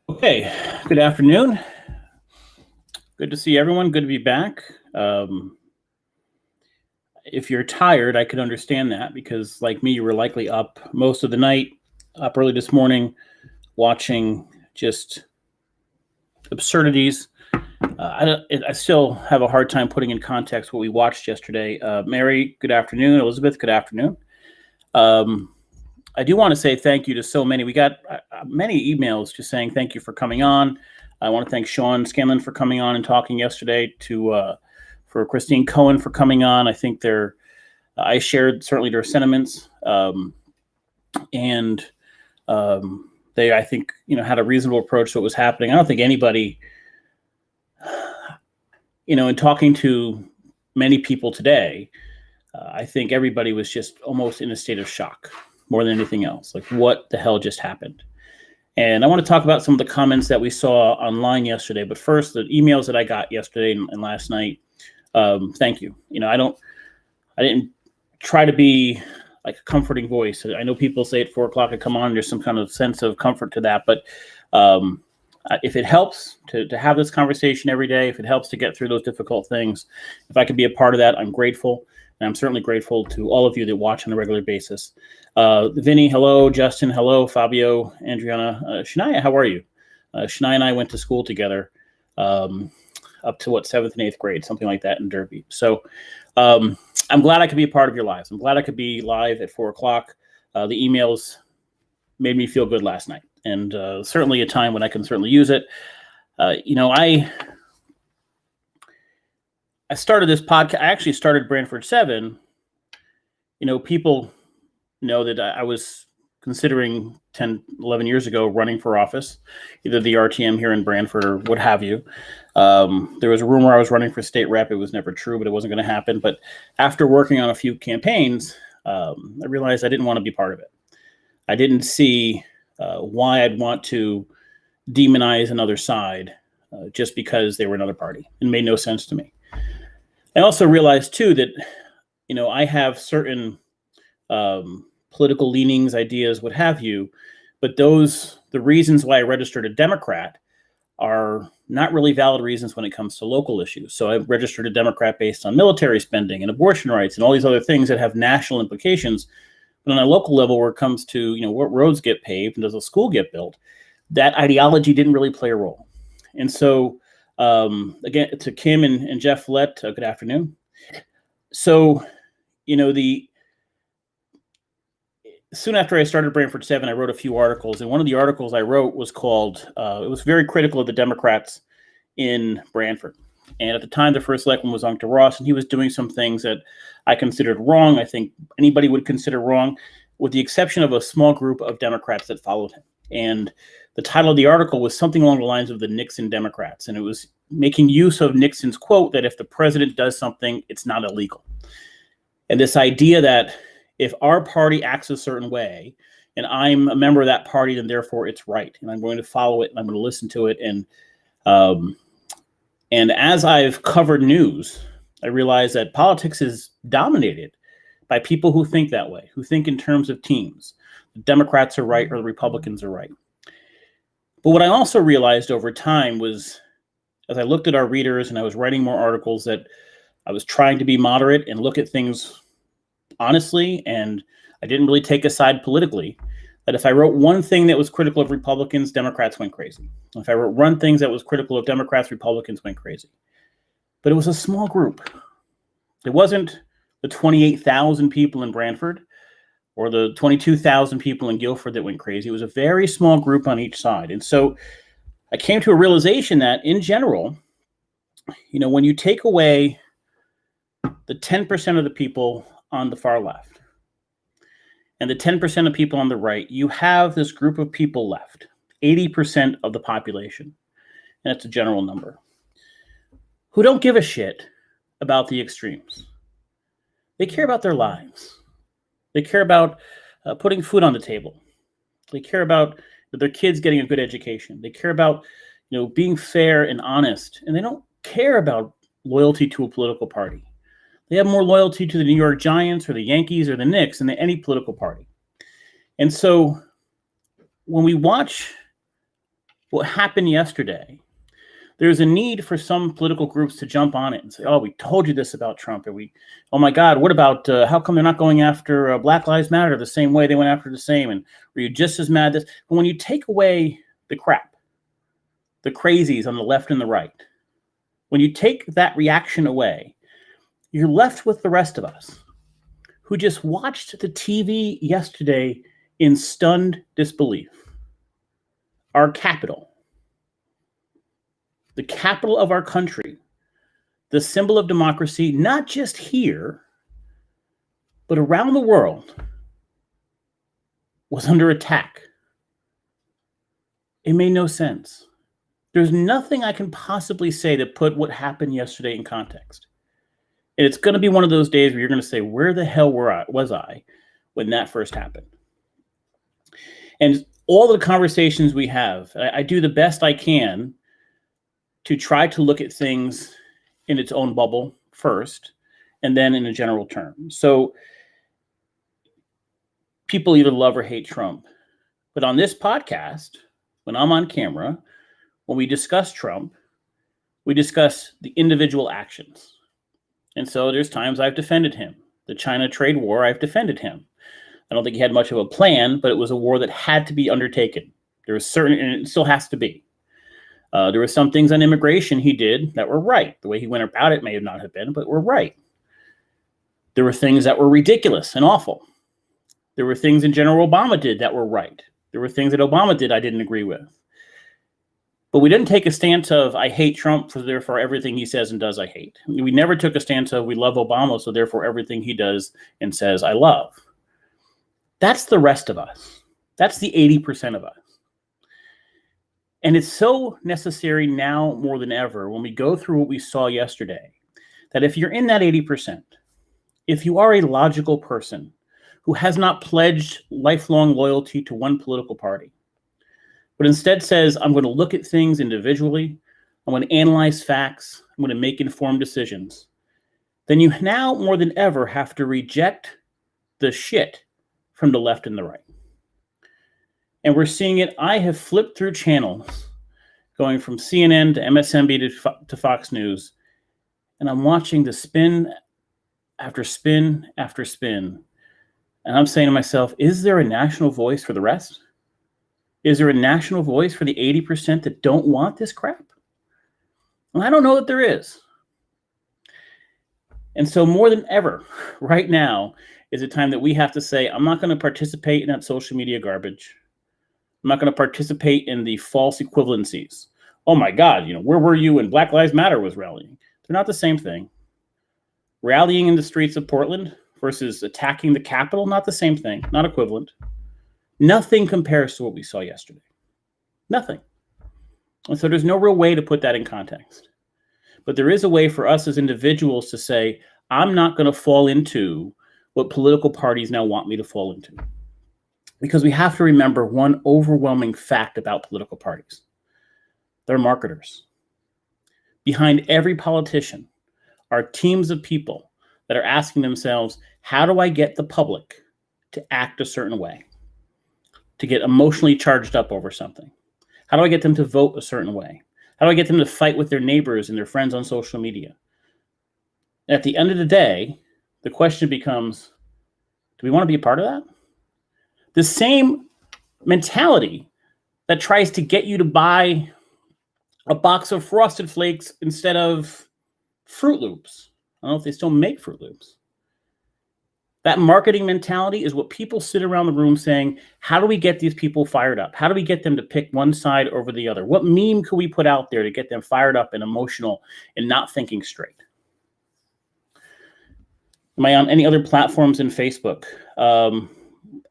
Okay, good afternoon. Good to see everyone. Good to be back. If you're tired, I could understand that because, like me, you were likely up most of the night, up early this morning, watching just absurdities. I still have a hard time putting in context what we watched yesterday. Mary, good afternoon. Elizabeth, good afternoon. I do want to say thank you to so many. We got many emails just saying thank you for coming on. I want to thank Sean Scanlon for coming on and talking yesterday, for Christine Cohen for coming on. I think I shared certainly their sentiments, and they, I think, had a reasonable approach to what was happening. I don't think anybody, in talking to many people today, I think everybody was just almost in a state of shock more than anything else. Like, what the hell just happened? And I want to talk about some of the comments that we saw online yesterday. But first, the emails that I got yesterday and last night. Thank you. I didn't try to be like a comforting voice. I know people say at 4:00 I come on, there's some kind of sense of comfort to that. But if it helps to have this conversation every day, if it helps to get through those difficult things, if I could be a part of that, I'm grateful. And I'm certainly grateful to all of you that watch on a regular basis. Vinny, hello. Justin, hello. Fabio, Adriana. Shania, how are you? Shania and I went to school together up to 7th and 8th grade, something like that in Derby. So I'm glad I could be a part of your lives. I'm glad I could be live at 4:00. The emails made me feel good last night, and certainly a time when I can certainly use it. I started this podcast. I actually started Brandford 7. People know that I was considering 10, 11 years ago running for office, either the RTM here in Brandford or what have you. There was a rumor I was running for state rep. It was never true, but it wasn't going to happen. But after working on a few campaigns, I realized I didn't want to be part of it. I didn't see why I'd want to demonize another side just because they were another party. It made no sense to me. I also realized, too, that, I have certain political leanings, ideas, what have you, but the reasons why I registered a Democrat are not really valid reasons when it comes to local issues. So I registered a Democrat based on military spending and abortion rights and all these other things that have national implications. But on a local level, where it comes to, what roads get paved and does a school get built, that ideology didn't really play a role. And so, again, to Kim and Jeff Lett, good afternoon. So, soon after I started Brandford 7, I wrote a few articles, and one of the articles I wrote was called, it was very critical of the Democrats in Brandford. And at the time, the first selectman was Uncta Ross, and he was doing some things that I considered wrong. I think anybody would consider wrong, with the exception of a small group of Democrats that followed him. And the title of the article was something along the lines of the Nixon Democrats. And it was making use of Nixon's quote that if the president does something, it's not illegal. And this idea that if our party acts a certain way and I'm a member of that party, then therefore it's right. And I'm going to follow it and I'm going to listen to it. And as I've covered news, I realize that politics is dominated by people who think that way, who think in terms of teams. The Democrats are right or the Republicans are right. But what I also realized over time was, as I looked at our readers and I was writing more articles, that I was trying to be moderate and look at things honestly, and I didn't really take a side politically, that if I wrote one thing that was critical of Republicans, Democrats went crazy. If I wrote one thing that was critical of Democrats, Republicans went crazy. But it was a small group. It wasn't the 28,000 people in Brandford or the 22,000 people in Guilford that went crazy. It was a very small group on each side. And so I came to a realization that, in general, when you take away the 10% of the people on the far left and the 10% of people on the right, you have this group of people left, 80% of the population, and it's a general number, who don't give a shit about the extremes. They care about their lives. They care about putting food on the table. They care about their kids getting a good education. They care about, being fair and honest, and they don't care about loyalty to a political party. They have more loyalty to the New York Giants or the Yankees or the Knicks than any political party. And so when we watch what happened yesterday, there's a need for some political groups to jump on it and say, oh, we told you this about Trump. Oh my God, what about, how come they're not going after Black Lives Matter the same way they went after the same? And were you just as mad? But when you take away the crap, the crazies on the left and the right, when you take that reaction away, you're left with the rest of us who just watched the TV yesterday in stunned disbelief. Our capital, the capital of our country, the symbol of democracy, not just here, but around the world, was under attack. It made no sense. There's nothing I can possibly say to put what happened yesterday in context. And it's going to be one of those days where you're going to say, where the hell was I when that first happened? And all the conversations we have, I do the best I can to try to look at things in its own bubble first, and then in a general term. So people either love or hate Trump. But on this podcast, when I'm on camera, when we discuss Trump, we discuss the individual actions. And so there's times I've defended him. The China trade war, I've defended him. I don't think he had much of a plan, but it was a war that had to be undertaken. There was certain, and it still has to be. There were some things on immigration he did that were right. The way he went about it may not have been, but were right. There were things that were ridiculous and awful. There were things in General Obama did that were right. There were things that Obama did I didn't agree with. But we didn't take a stance of, I hate Trump, so therefore everything he says and does I hate. We never took a stance of, we love Obama, so therefore everything he does and says I love. That's the rest of us. That's the 80% of us. And it's so necessary now more than ever when we go through what we saw yesterday, that if you're in that 80%, if you are a logical person who has not pledged lifelong loyalty to one political party, but instead says, I'm going to look at things individually, I'm going to analyze facts, I'm going to make informed decisions, then you now more than ever have to reject the shit from the left and the right. And we're seeing it. I have flipped through channels going from CNN to MSNBC to Fox News, and I'm watching the spin after spin after spin. And I'm saying to myself, is there a national voice for the rest? Is there a national voice for the 80% that don't want this crap? Well, I don't know that there is. And so more than ever, right now is a time that we have to say, I'm not going to participate in that social media garbage. I'm not going to participate in the false equivalencies. Oh my God, where were you when Black Lives Matter was rallying? They're not the same thing. Rallying in the streets of Portland versus attacking the Capitol, not the same thing, not equivalent. Nothing compares to what we saw yesterday. Nothing. And so there's no real way to put that in context. But there is a way for us as individuals to say, I'm not going to fall into what political parties now want me to fall into. Because we have to remember one overwhelming fact about political parties. They're marketers. Behind every politician are teams of people that are asking themselves, how do I get the public to act a certain way? To get emotionally charged up over something? How do I get them to vote a certain way? How do I get them to fight with their neighbors and their friends on social media? At the end of the day, the question becomes, do we want to be a part of that? The same mentality that tries to get you to buy a box of Frosted Flakes instead of Fruit Loops. I don't know if they still make Fruit Loops. That marketing mentality is what people sit around the room saying, how do we get these people fired up? How do we get them to pick one side over the other? What meme could we put out there to get them fired up and emotional and not thinking straight? Am I on any other platforms in Facebook?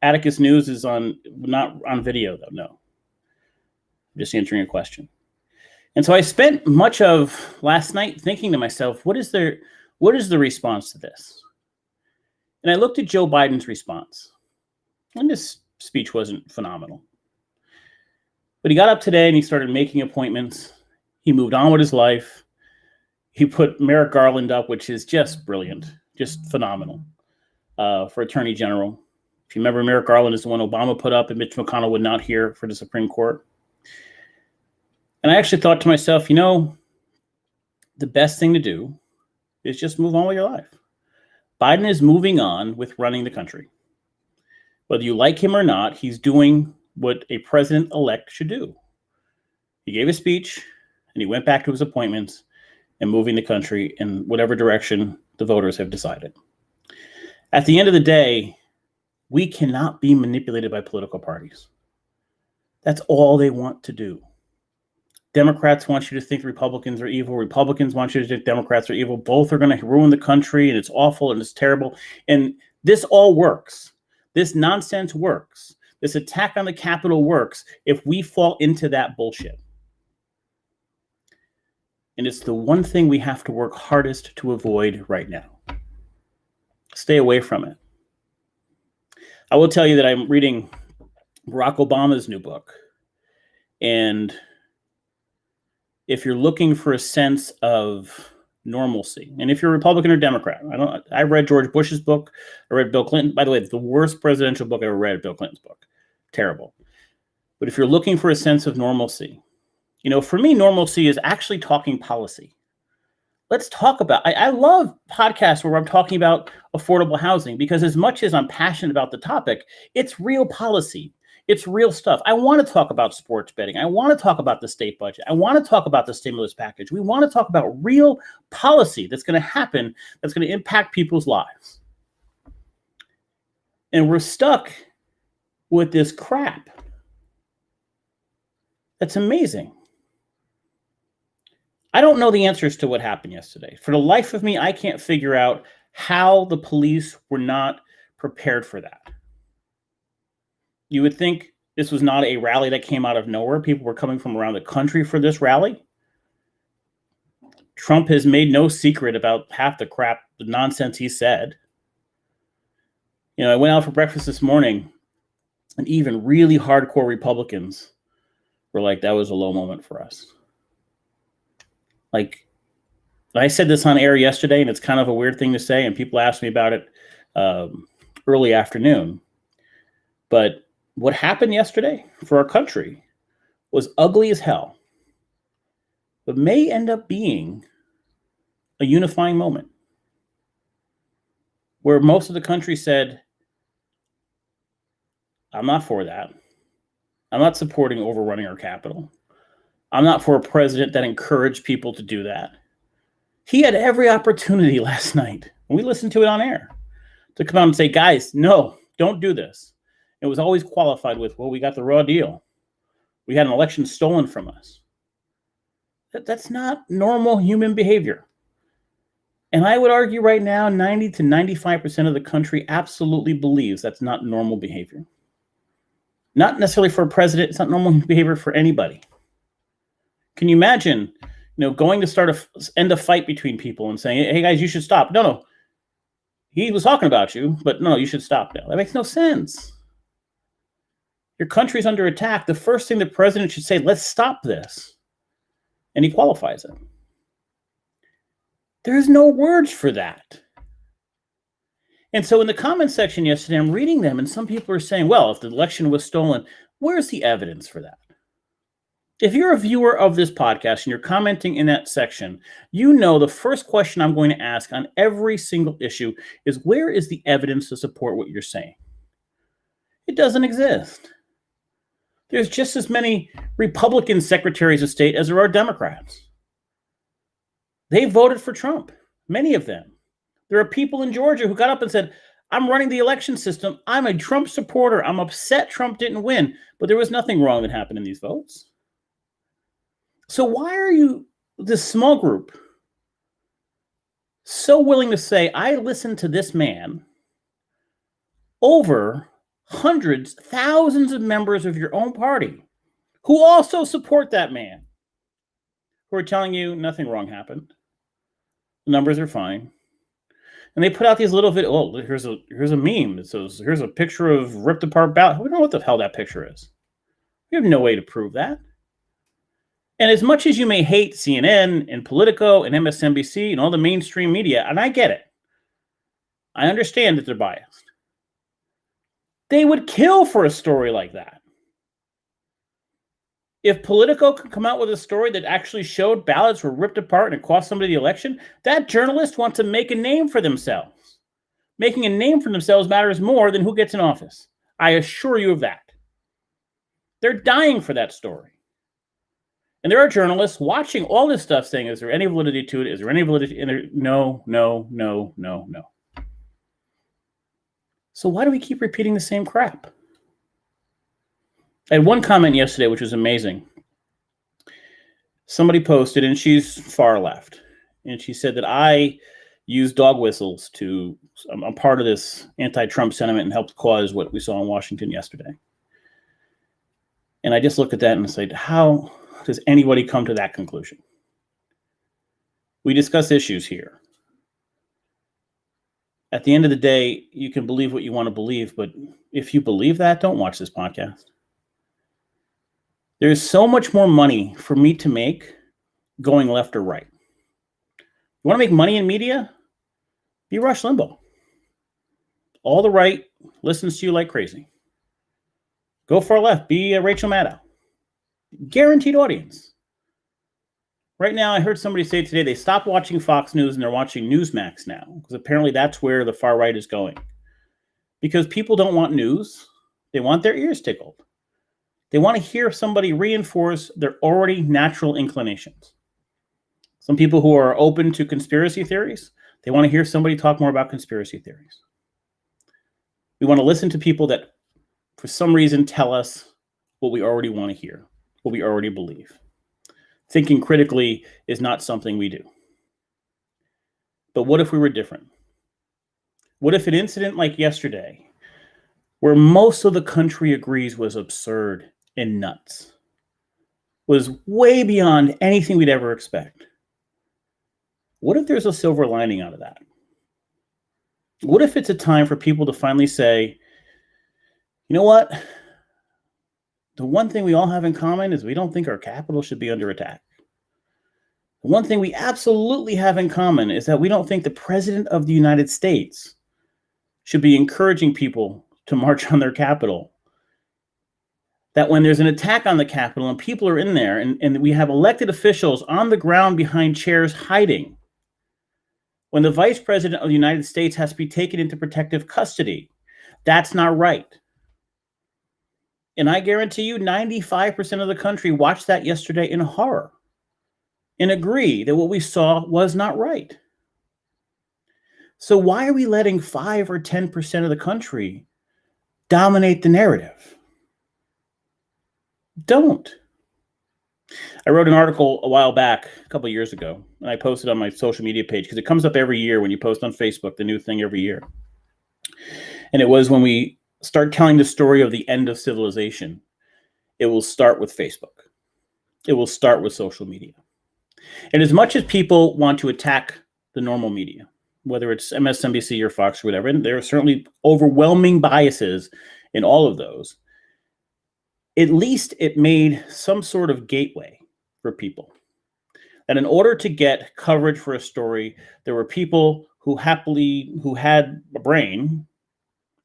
Atticus News is not on video, though, no. I'm just answering a question. And so I spent much of last night thinking to myself, what is the response to this? And I looked at Joe Biden's response. And this speech wasn't phenomenal. But he got up today and he started making appointments. He moved on with his life. He put Merrick Garland up, which is just brilliant, just phenomenal, for Attorney General. If you remember, Merrick Garland is the one Obama put up and Mitch McConnell would not hear for the Supreme Court. And I actually thought to myself, the best thing to do is just move on with your life. Biden is moving on with running the country. Whether you like him or not, he's doing what a president-elect should do. He gave a speech, and he went back to his appointments and moving the country in whatever direction the voters have decided. At the end of the day, we cannot be manipulated by political parties. That's all they want to do. Democrats want you to think Republicans are evil. Republicans want you to think Democrats are evil. Both are going to ruin the country, and it's awful, and it's terrible. And this all works. This nonsense works. This attack on the Capitol works if we fall into that bullshit. And it's the one thing we have to work hardest to avoid right now. Stay away from it. I will tell you that I'm reading Barack Obama's new book. And if you're looking for a sense of normalcy, and if you're Republican or Democrat, I read George Bush's book. I read Bill Clinton. By the way, it's the worst presidential book I ever read, Bill Clinton's book. Terrible. But if you're looking for a sense of normalcy, for me, normalcy is actually talking policy. Let's talk about, I love podcasts where I'm talking about affordable housing, because as much as I'm passionate about the topic, it's real policy. It's real stuff. I want to talk about sports betting. I want to talk about the state budget. I want to talk about the stimulus package. We want to talk about real policy that's going to happen, that's going to impact people's lives. And we're stuck with this crap. That's amazing. I don't know the answers to what happened yesterday. For the life of me, I can't figure out how the police were not prepared for that. You would think this was not a rally that came out of nowhere. People were coming from around the country for this rally. Trump has made no secret about half the crap, the nonsense he said. I went out for breakfast this morning, and even really hardcore Republicans were like, that was a low moment for us. Like, I said this on air yesterday, and it's kind of a weird thing to say, and people asked me about it early afternoon. But what happened yesterday for our country was ugly as hell, but may end up being a unifying moment where most of the country said, I'm not for that. I'm not supporting overrunning our Capitol. I'm not for a president that encouraged people to do that. He had every opportunity last night, and we listened to it on air, to come out and say, guys, no, don't do this. It was always qualified with, well, we got the raw deal. We had an election stolen from us. That's not normal human behavior. And I would argue right now, 90 to 95% of the country absolutely believes that's not normal behavior. Not necessarily for a president. It's not normal behavior for anybody. Can you imagine, going to end a fight between people and saying, hey guys, you should stop. No. He was talking about you, but no, you should stop now. That makes no sense. Your country's under attack. The first thing the president should say, let's stop this. And he qualifies it. There's no words for that. And so in the comment section yesterday, I'm reading them, and some people are saying, well, if the election was stolen, where's the evidence for that? If you're a viewer of this podcast and you're commenting in that section, the first question I'm going to ask on every single issue is, where is the evidence to support what you're saying? It doesn't exist. There's just as many Republican secretaries of state as there are Democrats. They voted for Trump, many of them. There are people in Georgia who got up and said, I'm running the election system. I'm a Trump supporter. I'm upset Trump didn't win. But there was nothing wrong that happened in these votes. So why are you, this small group, so willing to say, I listened to this man over hundreds, thousands of members of your own party who also support that man, who are telling you nothing wrong happened. The numbers are fine. And they put out these little videos. Oh, here's a meme. It says, here's a picture of ripped apart ballot. We don't know what the hell that picture is. We have no way to prove that. And as much as you may hate CNN and Politico and MSNBC and all the mainstream media, and I get it, I understand that they're biased. They would kill for a story like that. If Politico could come out with a story that actually showed ballots were ripped apart and it cost somebody the election, that journalist wants to make a name for themselves. Making a name for themselves matters more than who gets in office. I assure you of that. They're dying for that story. And there are journalists watching all this stuff saying, is there any validity to it? Is there any validity in it? No, no, no, no, no. So why do we keep repeating the same crap? I had one comment yesterday, which was amazing. Somebody posted, and she's far left, and she said that I use dog whistles to, I'm part of this anti-Trump sentiment and helped cause what we saw in Washington yesterday. And I just looked at that and said, how does anybody come to that conclusion? We discuss issues here. At the end of the day, you can believe what you want to believe, but if you believe that, don't watch this podcast. There's so much more money for me to make going left or right. You want to make money in media? Be Rush Limbaugh. All the right listens to you like crazy. Go far left. Be Rachel Maddow. Guaranteed audience. Right now, I heard somebody say today they stopped watching Fox News and they're watching Newsmax now, because apparently that's where the far right is going. Because people don't want news. They want their ears tickled. They want to hear somebody reinforce their already natural inclinations. Some people who are open to conspiracy theories, they want to hear somebody talk more about conspiracy theories. We want to listen to people that, for some reason, tell us what we already want to hear, what we already believe. Thinking critically is not something we do. But what if we were different? What if an incident like yesterday, where most of the country agrees was absurd and nuts, was way beyond anything we'd ever expect? What if there's a silver lining out of that? What if it's a time for people to finally say, you know what? The one thing we all have in common is we don't think our capital should be under attack. The one thing we absolutely have in common is that we don't think the President of the United States should be encouraging people to march on their capital. That when there's an attack on the Capitol and people are in there and we have elected officials on the ground behind chairs hiding, when the Vice President of the United States has to be taken into protective custody, that's not right. And I guarantee you 95% of the country watched that yesterday in horror and agree that what we saw was not right. So why are we letting 5 or 10% of the country dominate the narrative? Don't. I wrote an article a while back, a couple of years ago, and I posted on my social media page because it comes up every year when you post on Facebook, the new thing every year. And it was when we start telling the story of the end of civilization, it will start with Facebook. It will start with social media. And as much as people want to attack the normal media, whether it's MSNBC or Fox or whatever, and there are certainly overwhelming biases in all of those, at least it made some sort of gateway for people. That in order to get coverage for a story, there were people who had a brain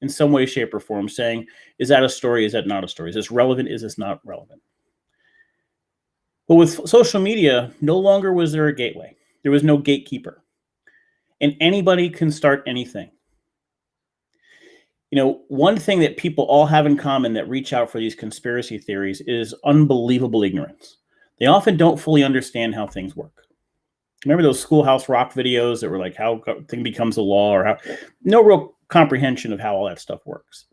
in some way, shape, or form saying, is that a story? Is that not a story? Is this relevant? Is this not relevant? But with social media, no longer was there a gateway. There was no gatekeeper. And anybody can start anything. You know, one thing that people all have in common that reach out for these conspiracy theories is unbelievable ignorance. They often don't fully understand how things work. Remember those Schoolhouse Rock videos that were like how a thing becomes a law, or how no real comprehension of how all that stuff works.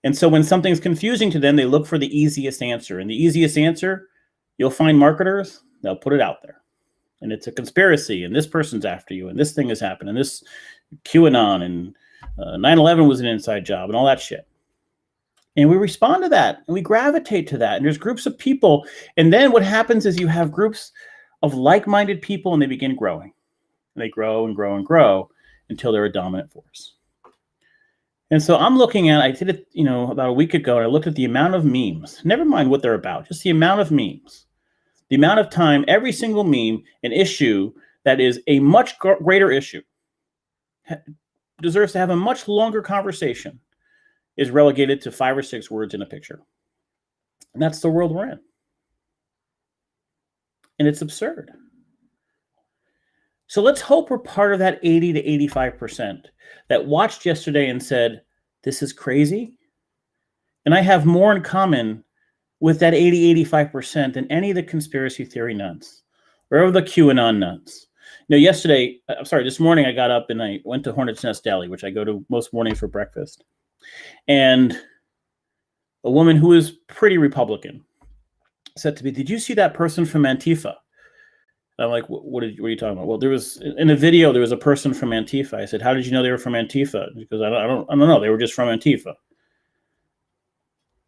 And so when something's confusing to them, they look for the easiest answer. And the easiest answer, you'll find marketers, they'll put it out there. And it's a conspiracy, and this person's after you, and this thing has happened, and this QAnon, and 9/11 was an inside job, and all that shit. And we respond to that, and we gravitate to that. And there's groups of people. And then what happens is you have groups of like-minded people, and they begin growing. And they grow and grow and grow until they're a dominant force. And so I'm looking at, I did it, about a week ago, and I looked at the amount of memes, never mind what they're about, just the amount of memes, the amount of time every single meme, an issue that is a much greater issue, deserves to have a much longer conversation, is relegated to 5 or 6 words in a picture. And that's the world we're in. And it's absurd. So let's hope we're part of that 80 to 85% that watched yesterday and said, this is crazy. And I have more in common with that 80, 85% than any of the conspiracy theory nuts or the QAnon nuts. This morning I got up and I went to Hornet's Nest Deli, which I go to most mornings for breakfast. And a woman who is pretty Republican said to me, "Did you see that person from Antifa?" And I'm like, what are you talking about? Well, there was in a video, there was a person from Antifa. I said, "How did you know they were from Antifa?" Because I don't know. They were just from Antifa.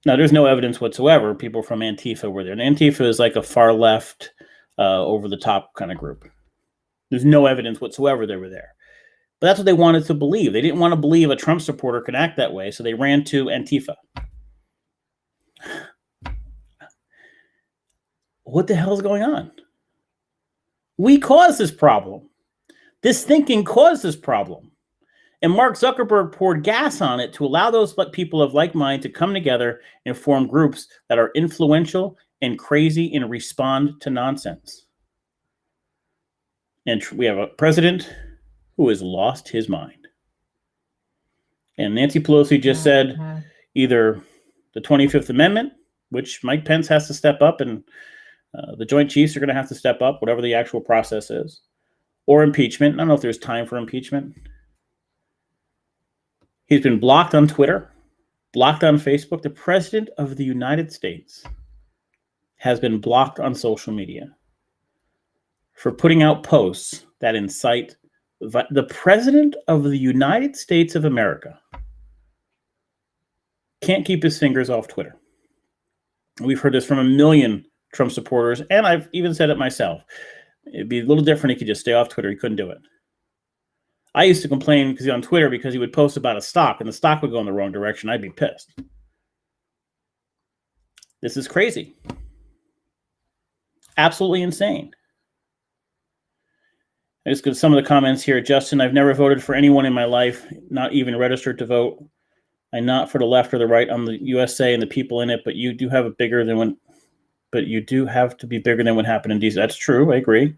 Now, there's no evidence whatsoever people from Antifa were there. And Antifa is like a far left, over the top kind of group. There's no evidence whatsoever they were there. But that's what they wanted to believe. They didn't want to believe a Trump supporter could act that way, so they ran to Antifa. What the hell is going on? We caused this problem. This thinking caused this problem. And Mark Zuckerberg poured gas on it to allow those people of like mind to come together and form groups that are influential and crazy and respond to nonsense. And we have a president who has lost his mind. And Nancy Pelosi just said either the 25th Amendment, which Mike Pence has to step up, and the Joint Chiefs are going to have to step up, whatever the actual process is, or impeachment. I don't know if there's time for impeachment. He's been blocked on Twitter, blocked on Facebook. The President of the United States has been blocked on social media for putting out posts that incite the President of the United States of America. Can't keep his fingers off Twitter. We've heard this from a million Trump supporters, and I've even said it myself. It'd be a little different if he could just stay off Twitter. He couldn't do it. I used to complain because he's on Twitter because he would post about a stock and the stock would go in the wrong direction. I'd be pissed. This is crazy. Absolutely insane. I just got some of the comments here. Justin, I've never voted for anyone in my life, not even registered to vote. I'm not for the left or the right. I'm the USA and the people in it, but you do have to be bigger than what happened in DC. That's true. I agree.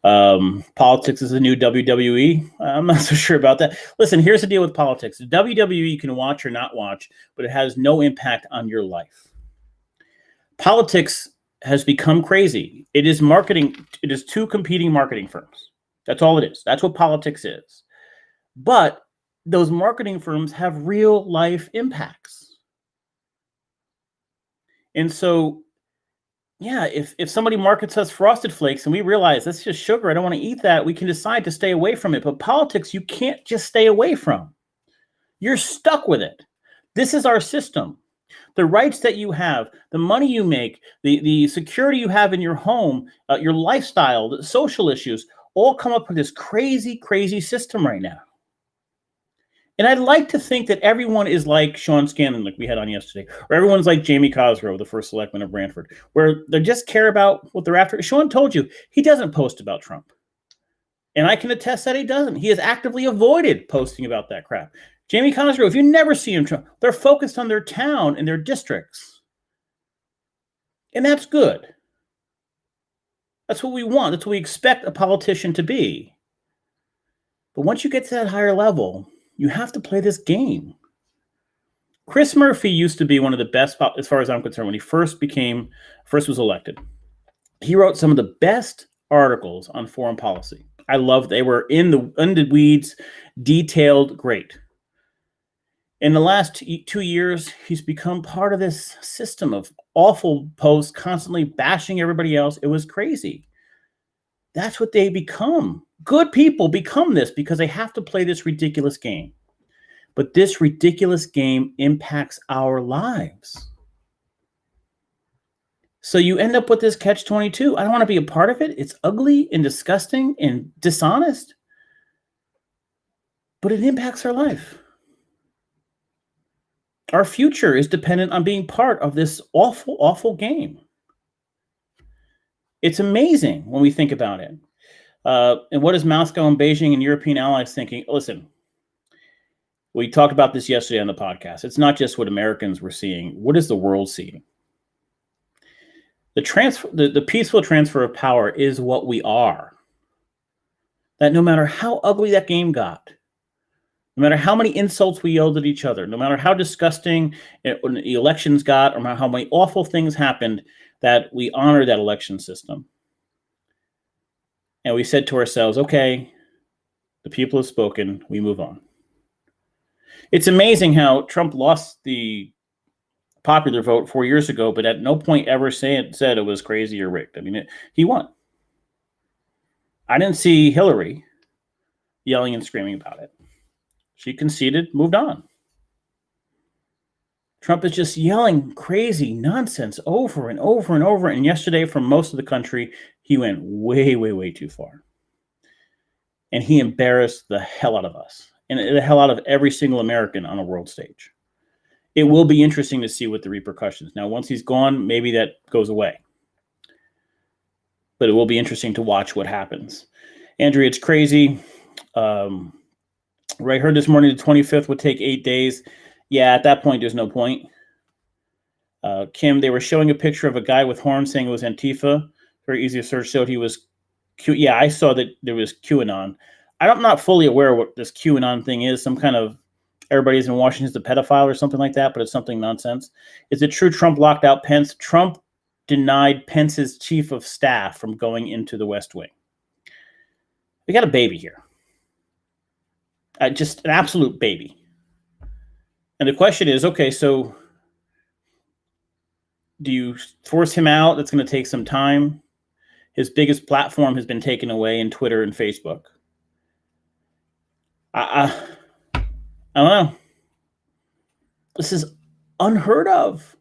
Politics is the new WWE. I'm not so sure about that. Listen, here's the deal with politics. The WWE you can watch or not watch, but it has no impact on your life. Politics has become crazy. It is marketing. It is two competing marketing firms. That's all it is. That's what politics is. But those marketing firms have real life impacts. And so, yeah, if somebody markets us Frosted Flakes and we realize that's just sugar, I don't want to eat that, we can decide to stay away from it. But politics, you can't just stay away from. You're stuck with it. This is our system. The rights that you have, the money you make, the security you have in your home, your lifestyle, the social issues, all come up with this crazy, crazy system right now. And I'd like to think that everyone is like Sean Scanlon, like we had on yesterday, or everyone's like Jamie Cosgrove, the first selectman of Brantford, where they just care about what they're after. Sean told you he doesn't post about Trump. And I can attest that he doesn't. He has actively avoided posting about that crap. Jamie Cosgrove, you never see him. They're focused on their town and their districts. And that's good. That's what we want. That's what we expect a politician to be. But once you get to that higher level, you have to play this game. Chris Murphy used to be one of the best, as far as I'm concerned, when he first was elected. He wrote some of the best articles on foreign policy. I loved, they were in the weeds, detailed, great. In the last 2 years, he's become part of this system of awful posts, constantly bashing everybody else. It was crazy. That's what they become. Good people become this because they have to play this ridiculous game. But this ridiculous game impacts our lives. So you end up with this catch-22. I don't want to be a part of it. It's ugly and disgusting and dishonest. But it impacts our life. Our future is dependent on being part of this awful, awful game. It's amazing when we think about it. And what is Moscow and Beijing and European allies thinking? Listen, we talked about this yesterday on the podcast. It's not just what Americans were seeing. What is the world seeing? The peaceful transfer of power is what we are. That no matter how ugly that game got, no matter how many insults we yelled at each other, no matter how disgusting the elections got, or how many awful things happened, that we honor that election system. And we said to ourselves, okay, the people have spoken, we move on. It's amazing how Trump lost the popular vote 4 years ago, but at no point ever said it was crazy or rigged. I mean, he won. I didn't see Hillary yelling and screaming about it. She conceded, moved on. Trump is just yelling crazy nonsense over and over and over. And yesterday, from most of the country, he went way, way, way too far. And he embarrassed the hell out of us and the hell out of every single American on a world stage. It will be interesting to see what the repercussions. Now, once he's gone, maybe that goes away. But it will be interesting to watch what happens. Andrea, it's crazy. Right, heard this morning the 25th would take 8 days. Yeah, at that point, there's no point. Kim, they were showing a picture of a guy with horns saying it was Antifa. Very easy to search, showed he was Q. Yeah, I saw that there was QAnon. I'm not fully aware of what this QAnon thing is. Some kind of everybody's in Washington's a pedophile or something like that, but it's something nonsense. Is it true Trump locked out Pence? Trump denied Pence's chief of staff from going into the West Wing. We got a baby here. Just an absolute baby. And the question is, okay, so do you force him out? That's going to take some time. His biggest platform has been taken away in Twitter and Facebook. I don't know. This is unheard of.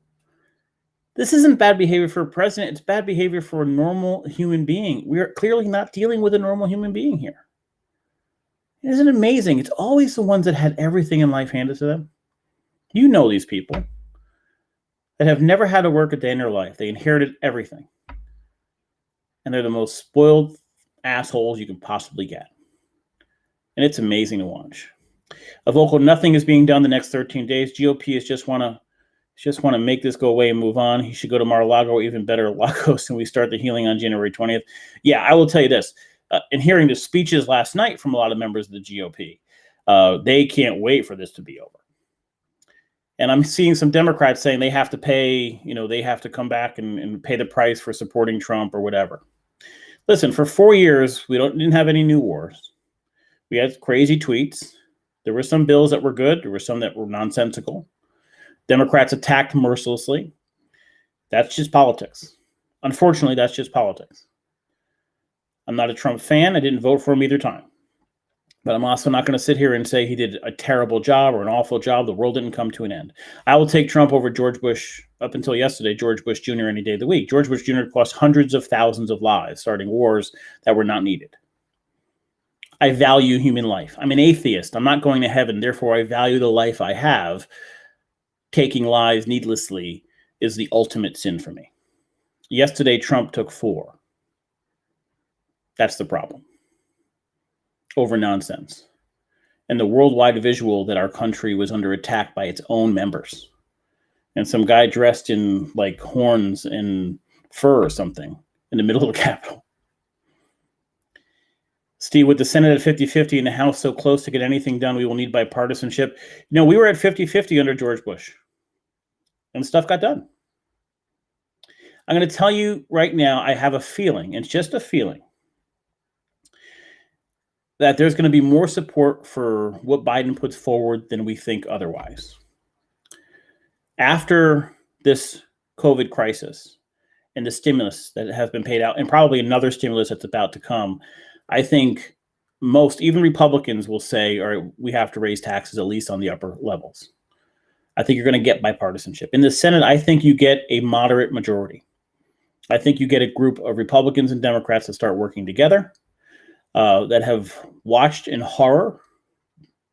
This isn't bad behavior for a president. It's bad behavior for a normal human being. We are clearly not dealing with a normal human being here. Isn't it amazing? It's always the ones that had everything in life handed to them. You know these people that have never had to work a day in their life. They inherited everything. And they're the most spoiled assholes you can possibly get. And it's amazing to watch. A vocal nothing is being done the next 13 days. GOP is just want to make this go away and move on. He should go to Mar-a-Lago, or even better, Lagos, and we start the healing on January 20th. Yeah, I will tell you this. In hearing the speeches last night from a lot of members of the GOP, they can't wait for this to be over. And I'm seeing some Democrats saying they have to pay, they have to come back and pay the price for supporting Trump or whatever. Listen, for 4 years, we didn't have any new wars. We had crazy tweets. There were some bills that were good. There were some that were nonsensical. Democrats attacked mercilessly. That's just politics. Unfortunately, that's just politics. I'm not a Trump fan. I didn't vote for him either time. But I'm also not going to sit here and say he did a terrible job or an awful job. The world didn't come to an end. I will take Trump over George Bush, up until yesterday, George Bush Jr. any day of the week. George Bush Jr. cost hundreds of thousands of lives, starting wars that were not needed. I value human life. I'm an atheist. I'm not going to heaven. Therefore, I value the life I have. Taking lives needlessly is the ultimate sin for me. Yesterday, Trump took 4. That's the problem. Over nonsense. And the worldwide visual that our country was under attack by its own members. And some guy dressed in like horns and fur or something in the middle of the Capitol. Steve, with the Senate at 50-50 and the House so close to get anything done, we will need bipartisanship. We were at 50-50 under George Bush. And stuff got done. I'm going to tell you right now, I have a feeling, it's just a feeling, that there's going to be more support for what Biden puts forward than we think otherwise. After this COVID crisis and the stimulus that has been paid out, and probably another stimulus that's about to come, I think most, even Republicans, will say, all right, we have to raise taxes at least on the upper levels. I think you're going to get bipartisanship. In the Senate, I think you get a moderate majority. I think you get a group of Republicans and Democrats that start working together, that have watched in horror.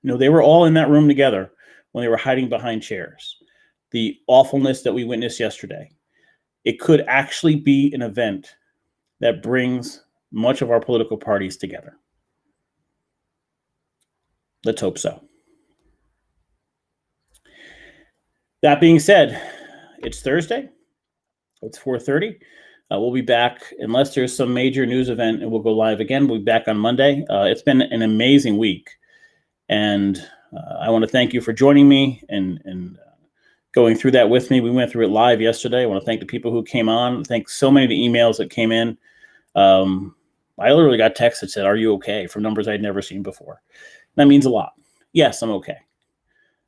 They were all in that room together when they were hiding behind chairs. The awfulness that we witnessed yesterday. It could actually be an event that brings much of our political parties together. Let's hope so. That being said, it's Thursday. It's 4:30. We'll be back unless there's some major news event, and we'll go live again. We'll be back on Monday. It's been an amazing week, and I want to thank you for joining me and going through that with me. We went through it live yesterday. I want to thank the people who came on. Thank so many of the emails that came in. I literally got texts that said, "Are you okay?" from numbers I'd never seen before. That means a lot. Yes, I'm okay.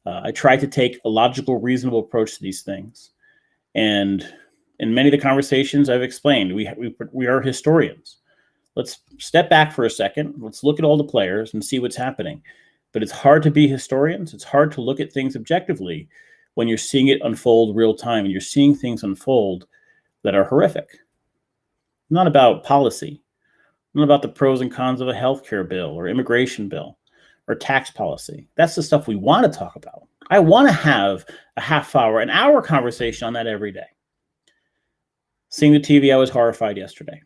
I try to take a logical, reasonable approach to these things, and in many of the conversations I've explained, we are historians. Let's step back for a second. Let's look at all the players and see what's happening. But it's hard to be historians. It's hard to look at things objectively when you're seeing it unfold real time and you're seeing things unfold that are horrific. Not about policy, not about the pros and cons of a healthcare bill or immigration bill or tax policy. That's the stuff we want to talk about. I want to have a half hour, an hour conversation on that every day. Seeing the TV, I was horrified yesterday.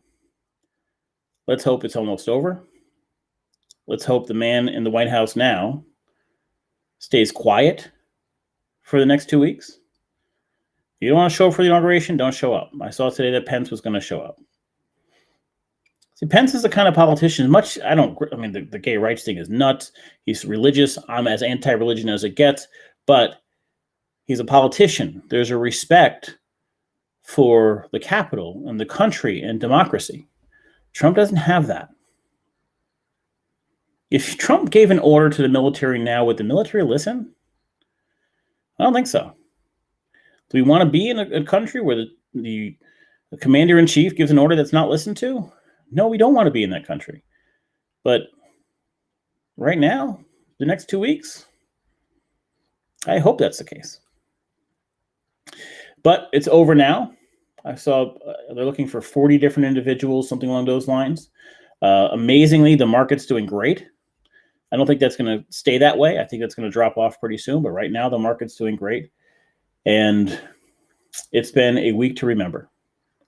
Let's hope it's almost over. Let's hope the man in the White House now stays quiet for the next 2 weeks. If you don't want to show up for the inauguration, don't show up. I saw today that Pence was going to show up. See, Pence is the kind of politician, the gay rights thing is nuts. He's religious. I'm as anti-religion as it gets, but he's a politician. There's a respect for the Capitol and the country and democracy. Trump doesn't have that. If Trump gave an order to the military now, would the military listen? I don't think so. Do we want to be in a country where the commander-in-chief gives an order that's not listened to? No, we don't want to be in that country. But right now, the next 2 weeks, I hope that's the case. But it's over now. I saw they're looking for 40 different individuals, something along those lines. Amazingly, the market's doing great. I don't think that's going to stay that way. I think that's going to drop off pretty soon. But right now, the market's doing great. And it's been a week to remember.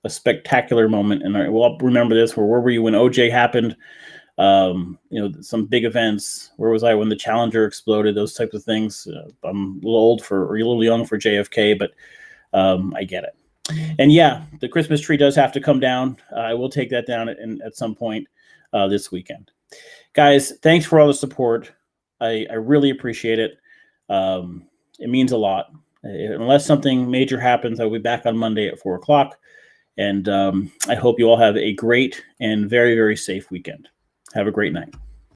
A spectacular moment. And we'll remember this. Where were you when OJ happened? Some big events. Where was I when the Challenger exploded? Those types of things. I'm a little young for JFK, but I get it. And yeah, the Christmas tree does have to come down. I will take that down at some point this weekend. Guys, thanks for all the support. I really appreciate it. It means a lot. Unless something major happens, I'll be back on Monday at 4 o'clock. And I hope you all have a great and very, very safe weekend. Have a great night.